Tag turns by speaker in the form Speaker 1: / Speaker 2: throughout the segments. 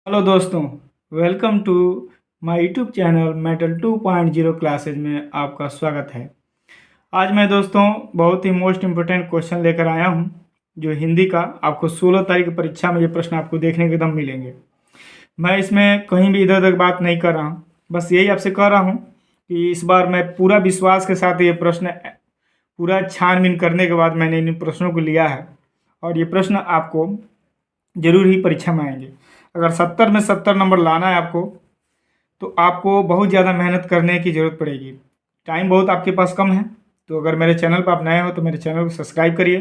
Speaker 1: Hello दोस्तों, welcome to my YouTube channel metal 2.0 classes में आपका स्वागत है। आज मैं दोस्तों बहुत ही मोस्ट इम्पोर्टेंट क्वेश्चन लेकर आया हूं, जो हिंदी का आपको 16 तारीख की परीक्षा में ये प्रश्न आपको देखने के एकदम मिलेंगे। मैं इसमें कहीं भी इधर उधर बात नहीं कर रहा हूँ, बस यही आपसे कह रहा हूँ कि इस बार मैं पूरा विश्वास के साथ ये प्रश्न पूरा छानबीन करने के बाद मैंने इन प्रश्नों को लिया है और ये प्रश्न आपको जरूर ही परीक्षा में आएंगे। अगर 70 में 70 नंबर लाना है आपको, तो आपको बहुत ज़्यादा मेहनत करने की ज़रूरत पड़ेगी। टाइम बहुत आपके पास कम है, तो अगर मेरे चैनल पर आप नए हो तो मेरे चैनल को सब्सक्राइब करिए,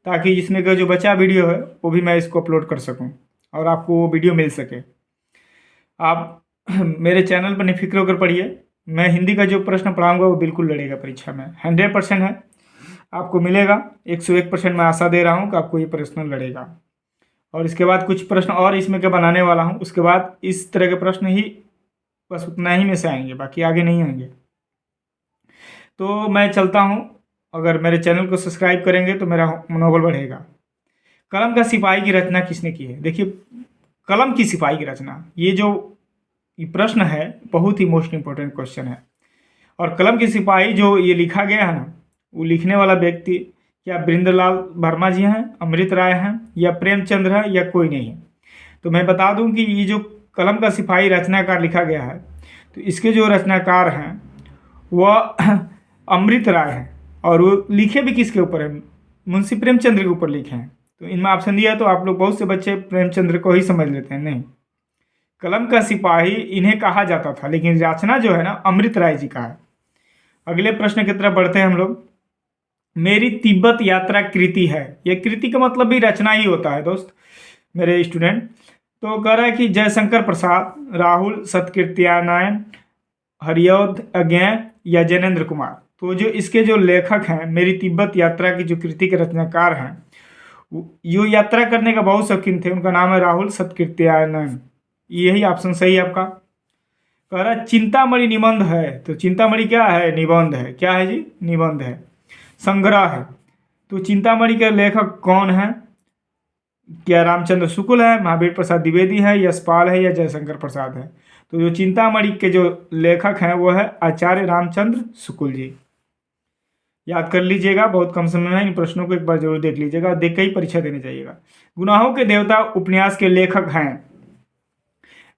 Speaker 1: ताकि इसमें का जो बचा वीडियो है वो भी मैं इसको अपलोड कर सकूं और आपको वो वीडियो मिल सके। आप मेरे चैनल पर निफिक्र होकर पढ़िए। मैं हिंदी का जो प्रश्न पढ़ाऊँगा वो बिल्कुल लड़ेगा परीक्षा में, 100% है, आपको मिलेगा। 101% मैं आशा दे रहा हूँ कि आपको ये प्रश्न लड़ेगा। और इसके बाद कुछ प्रश्न और इसमें के बनाने वाला हूँ, उसके बाद इस तरह के प्रश्न ही बस उतना ही में से आएंगे, बाकी आगे नहीं आएंगे। तो मैं चलता हूँ। अगर मेरे चैनल को सब्सक्राइब करेंगे तो मेरा मनोबल बढ़ेगा। कलम का सिपाही की रचना किसने की है? देखिए, कलम की सिपाही की रचना, ये जो ये प्रश्न है बहुत ही मोस्ट इम्पोर्टेंट क्वेश्चन है। और कलम की सिपाही जो ये लिखा गया है ना, वो लिखने वाला व्यक्ति क्या बृंदलाल वर्मा जी हैं, अमृत राय हैं, या प्रेमचंद्र हैं, या कोई नहीं है। तो मैं बता दूं कि ये जो कलम का सिपाही रचनाकार लिखा गया है, तो इसके जो रचनाकार हैं वह अमृत राय हैं। और वो लिखे भी किसके ऊपर है? मुंशी प्रेमचंद्र के ऊपर लिखे हैं। तो इनमें ऑप्शन दिया है, तो आप लोग बहुत से बच्चे प्रेमचंद्र को ही समझ लेते हैं। नहीं, कलम का सिपाही इन्हें कहा जाता था, लेकिन रचना जो है ना अमृत राय जी का है। अगले प्रश्न की तरफ बढ़ते हैं हम लोग। मेरी तिब्बत यात्रा कृति है, यह कृति का मतलब भी रचना ही होता है दोस्त, मेरे स्टूडेंट। तो कह रहा है कि जयशंकर प्रसाद, राहुल सतकीर्त्यायन, हरिऔध अज्ञेय, या जैनेन्द्र कुमार। तो जो इसके जो लेखक हैं, मेरी तिब्बत यात्रा की जो कृति के रचनाकार हैं, यो यात्रा करने का बहुत शौकीन थे, उनका नाम है राहुल सतकीर्त्यायन। यही ऑप्शन सही है आपका। कह रहा है चिंतामणि निबंध है, तो चिंतामणि क्या है? निबंध है। क्या है जी? निबंध है, संग्रह है। तो चिंतामणि के लेखक कौन है? क्या रामचंद्र शुक्ल है, महावीर प्रसाद द्विवेदी है, यशपाल है, या जयशंकर प्रसाद है? तो जो चिंतामणि के जो लेखक हैं वो है आचार्य रामचंद्र शुक्ल जी। याद कर लीजिएगा, बहुत कम समय में इन प्रश्नों को एक बार जरूर देख लीजिएगा, देख के ही परीक्षा देने जाइएगा। गुनाहों के देवता उपन्यास के लेखक हैं।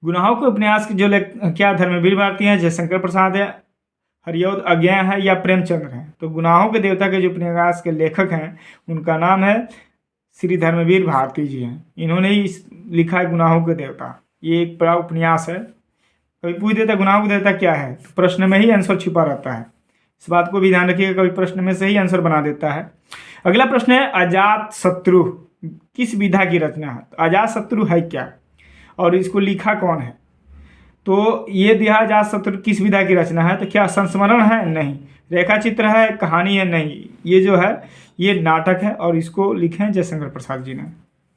Speaker 1: गुनाहों के उपन्यास के जो क्या धर्मवीर भारती हैं, जयशंकर प्रसाद है, हरिऔध अज्ञेय है, या प्रेमचंद्र हैं? तो गुनाहों के देवता के जो उपन्यास के लेखक हैं उनका नाम है श्री धर्मवीर भारती जी हैं। इन्होंने ही लिखा है गुनाहों के देवता। ये एक बड़ा उपन्यास है। कभी पूछ देता गुनाहों के देवता क्या है, तो प्रश्न में ही आंसर छिपा रहता है। इस बात को भी ध्यान रखिएगा, कभी प्रश्न में से ही आंसर बना देता है। अगला प्रश्न है अजात शत्रु किस विधा की रचना है? तो अजात शत्रु है क्या, और इसको लिखा कौन है? तो ये दिया अजात शत्रु किस विधा की रचना है? तो क्या संस्मरण है? नहीं। रेखा चित्र है? कहानी है? नहीं। ये जो है ये नाटक है, और इसको लिखे हैं जयशंकर प्रसाद जी ने।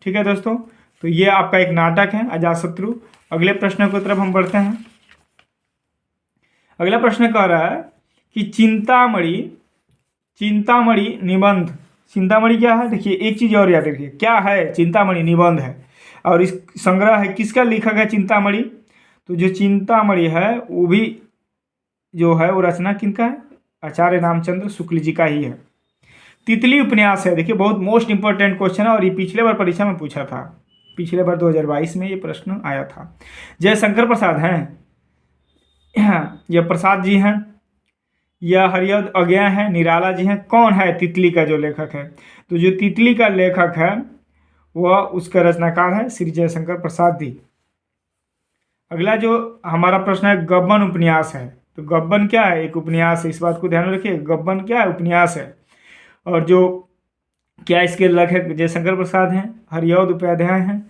Speaker 1: ठीक है दोस्तों, तो ये आपका एक नाटक है अजातशत्रु। अगले प्रश्न की तरफ हम बढ़ते हैं। अगला प्रश्न कह रहा है कि चिंतामणि निबंध, चिंतामणि क्या है? देखिए, एक चीज और याद रखिए, क्या है? चिंतामणि निबंध है, और इस संग्रह है। किसका लेखक है चिंतामणि? तो जो चिंतामणि है वो भी जो है वो रचना किनका है? आचार्य रामचंद्र शुक्ल जी का ही है। तितली उपन्यास है, देखिए बहुत मोस्ट इंपॉर्टेंट क्वेश्चन है, और ये पिछले बार परीक्षा में पूछा था, पिछले बार 2022 में ये प्रश्न आया था। जयशंकर प्रसाद हैं, या प्रसाद जी हैं, या हरिऔध अज्ञेय हैं, निराला जी हैं? कौन है तितली का जो लेखक है? तो जो तितली का लेखक है वह उसका रचनाकार है श्री जयशंकर प्रसाद जी। अगला जो हमारा प्रश्न है गब्बन उपन्यास है। तो गब्बन क्या है? एक उपन्यास है, इस बात को ध्यान में रखिए। गब्बन क्या है? उपन्यास है। और जो क्या इसके लेखक जयशंकर प्रसाद हैं, हरिऔध उपाध्याय हैं,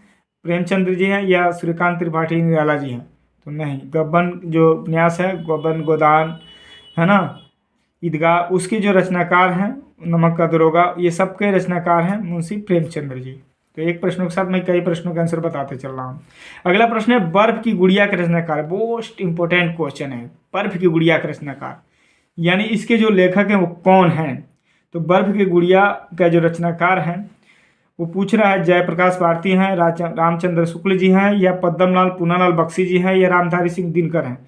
Speaker 1: प्रेमचंद्र जी हैं, या सूर्यकांत त्रिपाठी निराला जी हैं? तो नहीं, गब्बन जो उपन्यास है, गब्बन गोदान है ना, ईदगाह, उसके जो रचनाकार हैं, नमक का दरोगा, ये सब के रचनाकार हैं मुंशी प्रेमचंद्र जी। तो एक प्रश्नों के साथ मैं कई प्रश्नों के आंसर बताते चल रहा हूँ। अगला प्रश्न है बर्फ की गुड़िया के रचनाकार। मोस्ट इंपोर्टेंट क्वेश्चन है, बर्फ की गुड़िया के रचनाकार, यानी इसके जो लेखक हैं वो कौन हैं? तो बर्फ की गुड़िया का जो रचनाकार हैं वो पूछ रहा है जयप्रकाश भारती हैं, रामचंद्र शुक्ल जी हैं, या पद्मलाल पूनालाल बख्शी जी हैं, या रामधारी सिंह दिनकर हैं।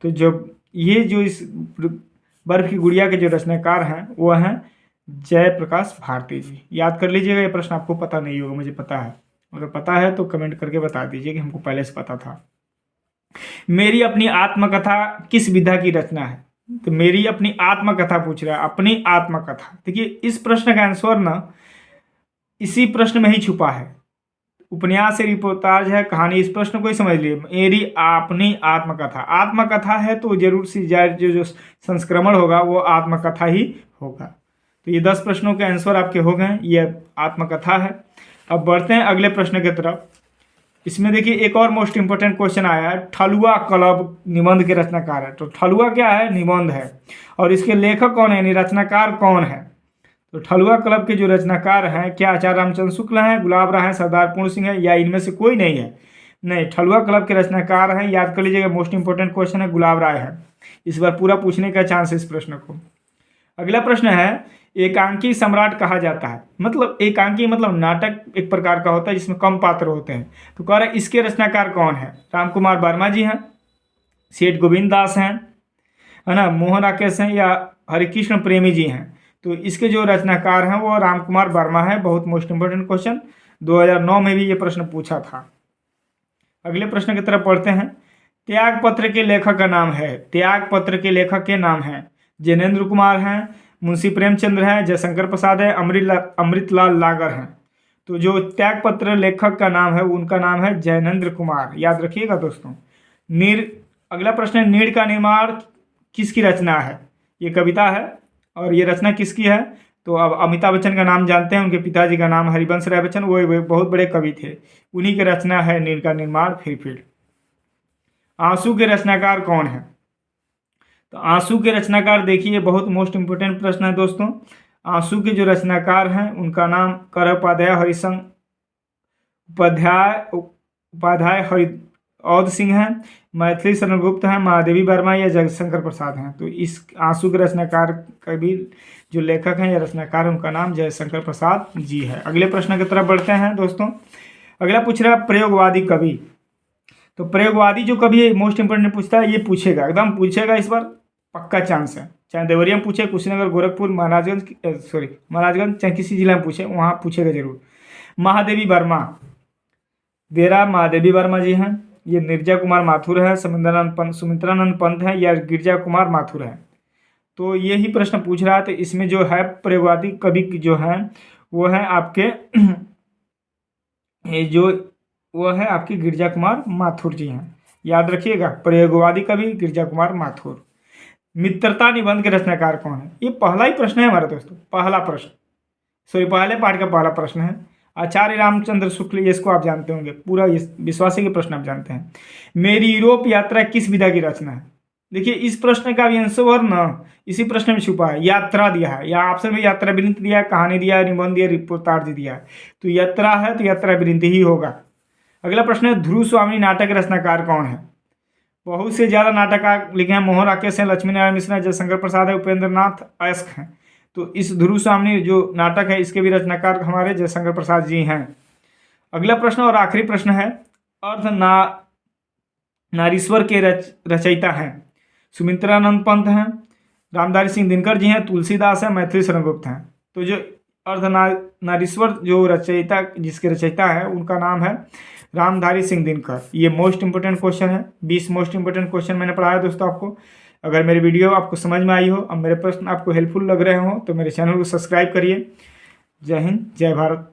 Speaker 1: तो जब ये जो इस बर्फ की गुड़िया के जो रचनाकार हैं वो हैं जयप्रकाश भारती जी। याद कर लीजिएगा, ये प्रश्न आपको पता नहीं होगा, मुझे पता है। अगर पता है तो कमेंट करके बता दीजिए कि हमको पहले से पता था। मेरी अपनी आत्मकथा किस विधा की रचना है? तो मेरी अपनी आत्मकथा पूछ रहा है, अपनी आत्मकथा। देखिए इस प्रश्न का आंसर ना इसी प्रश्न में ही छुपा है। उपन्यास है, रिपोर्टाज है, कहानी, इस प्रश्न को ही समझ लिए। मेरी अपनी आत्मकथा, आत्मकथा है तो जरूर सी जो संस्क्रमण होगा वो आत्मकथा ही होगा। तो ये 10 प्रश्नों के आंसर आपके हो गए, ये आत्मकथा है। अब बढ़ते हैं अगले प्रश्न की तरफ। इसमें देखिए एक और मोस्ट इंपोर्टेंट क्वेश्चन आया है, ठलुआ क्लब निबंध के रचनाकार है। तो ठलुआ क्या है? निबंध है। और इसके लेखक कौन है, यानी रचनाकार कौन है? तो ठलुआ क्लब के जो रचनाकार हैं, क्या आचार्य रामचंद्र शुक्ल हैं, गुलाब राय हैं, सरदार पूर्ण सिंह है, या इनमें से कोई नहीं है? नहीं, ठलुआ क्लब के रचनाकार हैं, याद कर लीजिएगा, मोस्ट इंपोर्टेंट क्वेश्चन है, गुलाब राय है। इस बार पूरा पूछने का चांस है इस प्रश्न को। अगला प्रश्न है, एकांकी सम्राट कहा जाता है। मतलब एकांकी मतलब नाटक एक प्रकार का होता है जिसमें कम पात्र होते हैं। तो कह रहे इसके रचनाकार कौन है? राम कुमार वर्मा जी हैं, सेठ गोविंद दास हैं, है ना, मोहन राकेश हैं, या हरिकृष्ण प्रेमी जी हैं। तो इसके जो रचनाकार हैं वो राम कुमार वर्मा है। बहुत मोस्ट इंपोर्टेंट क्वेश्चन, 2009 में भी ये प्रश्न पूछा था। अगले प्रश्न की तरफ पढ़ते हैं। त्याग पत्र के लेखक का नाम है, त्याग पत्र के लेखक के नाम हैं जैनेन्द्र कुमार हैं, मुंशी प्रेमचंद्र हैं, जयशंकर प्रसाद है, अमृतलाल लागर हैं। तो जो त्याग पत्र लेखक का नाम है उनका नाम है जैनेन्द्र कुमार, याद रखिएगा दोस्तों। अगला प्रश्न है, नीड़ का निर्माण किसकी रचना है? ये कविता है। और ये रचना किसकी है? तो अब अमिताभ बच्चन का नाम जानते हैं, उनके पिताजी का नाम हरिवंश राय बच्चन, वो बहुत बड़े कवि थे, उन्हीं की रचना है नीड़ का निर्माण। फिर आंसू के रचनाकार कौन है? तो आंसू के रचनाकार देखिए, बहुत मोस्ट इंपोर्टेंट प्रश्न है दोस्तों। आंसू के जो रचनाकार हैं उनका नाम कर उपाध्याय, हरिशंकर उपाध्याय हरिऔध सिंह हैं, मैथिली शरण गुप्त हैं, महादेवी वर्मा या जयशंकर प्रसाद हैं। तो इस आंसू के रचनाकार कवि जो लेखक हैं या रचनाकार उनका नाम जयशंकर प्रसाद जी है। अगले प्रश्न की तरफ बढ़ते हैं दोस्तों। अगला पूछ रहा है प्रयोगवादी कवि। तो प्रयोगवादी जो कवि है मोस्ट इंपोर्टेंट पूछता है, ये पूछेगा, एकदम पूछेगा, इस बार पक्का चांस है। चाहे देवरिया में पूछे, कुशीनगर, गोरखपुर, महाराजगंज, चाहे किसी जिला में पूछे, वहाँ पूछेगा जरूर। महादेवी वर्मा, देरा महादेवी वर्मा जी हैं, ये निर्जा कुमार माथुर है, सुमित्रानंद पंत हैं, या गिरजा कुमार माथुर हैं। तो यही प्रश्न पूछ रहा है। तो इसमें जो है प्रयोगवादी कवि जो हैं वो है आपके वो है आपके गिरजा कुमार माथुर जी हैं, याद रखिएगा, प्रयोगवादी कवि गिरजा कुमार माथुर। मित्रता निबंध के रचनाकार कौन है? ये पहला ही प्रश्न है हमारा दोस्तों, पहला प्रश्न, पहले पार्ट का पहला प्रश्न है। आचार्य रामचंद्र शुक्ल, ये इसको आप जानते होंगे, पूरा ये विश्वासी के प्रश्न आप जानते हैं। मेरी यूरोप यात्रा किस विधा की रचना है? देखिए इस प्रश्न का भी आंसर ना इसी प्रश्न में छुपा है, यात्रा दिया है, या ऑप्शन में यात्रा वृत्ति दिया है, कहानी दिया है, निबंध दिया, रिपोर्टाज दिया है। तो यात्रा है तो यात्रा वृत्ति ही होगा। अगला प्रश्न है, ध्रुव स्वामी नाटक रचनाकार कौन है? बहुत से ज़्यादा नाटक लिखे हैं, मोहन राकेश हैं, लक्ष्मी नारायण मिश्रा, जयशंकर प्रसाद है, उपेंद्र नाथ अयस्क हैं। तो इस ध्रुव स्वामी जो नाटक है इसके भी रचनाकार हमारे जयशंकर प्रसाद जी हैं। अगला प्रश्न और आखिरी प्रश्न है, नारीश्वर के रचयिता हैं सुमित्रानंद पंत हैं, रामधारी सिंह दिनकर जी हैं, तुलसीदास हैं, मैथिली शरण गुप्त हैं। तो जो नारीश्वर जो रचयिता जिसके रचयिता है उनका नाम है रामधारी सिंह दिनकर। ये मोस्ट इंपोर्टेंट क्वेश्चन है, 20 मोस्ट इंपोर्टेंट क्वेश्चन मैंने पढ़ाया दोस्तों आपको। अगर मेरी वीडियो आपको समझ में आई हो, अब मेरे प्रश्न आपको हेल्पफुल लग रहे हो तो मेरे चैनल को सब्सक्राइब करिए। जय हिंद, जय भारत।